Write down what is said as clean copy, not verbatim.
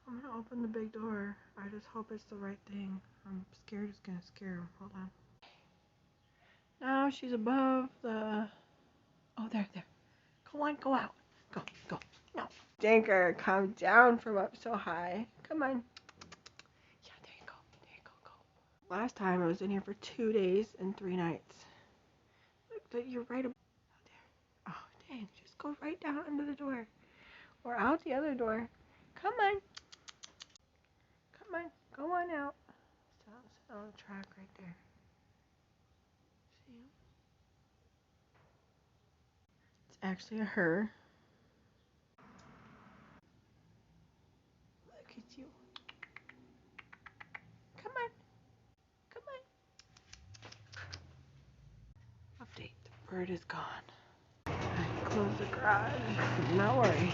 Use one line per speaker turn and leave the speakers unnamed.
I'm gonna open the big door. I just hope it's the right thing. I'm scared it's gonna scare him. Hold on. Now she's above the... Oh, there. Come on, go out. Go. No. Stinker, come down from up so high. Come on. Yeah, there you go. Go. Last time I was in here for 2 days and 3 nights. Look, you're right up there. Oh, dang. Just go right down under the door. Or out the other door. Come on. Go on out. Sit on the track right there. See him? It's actually a her. Look at you. Come on. Update. The bird is gone. I close the garage. Do not worry.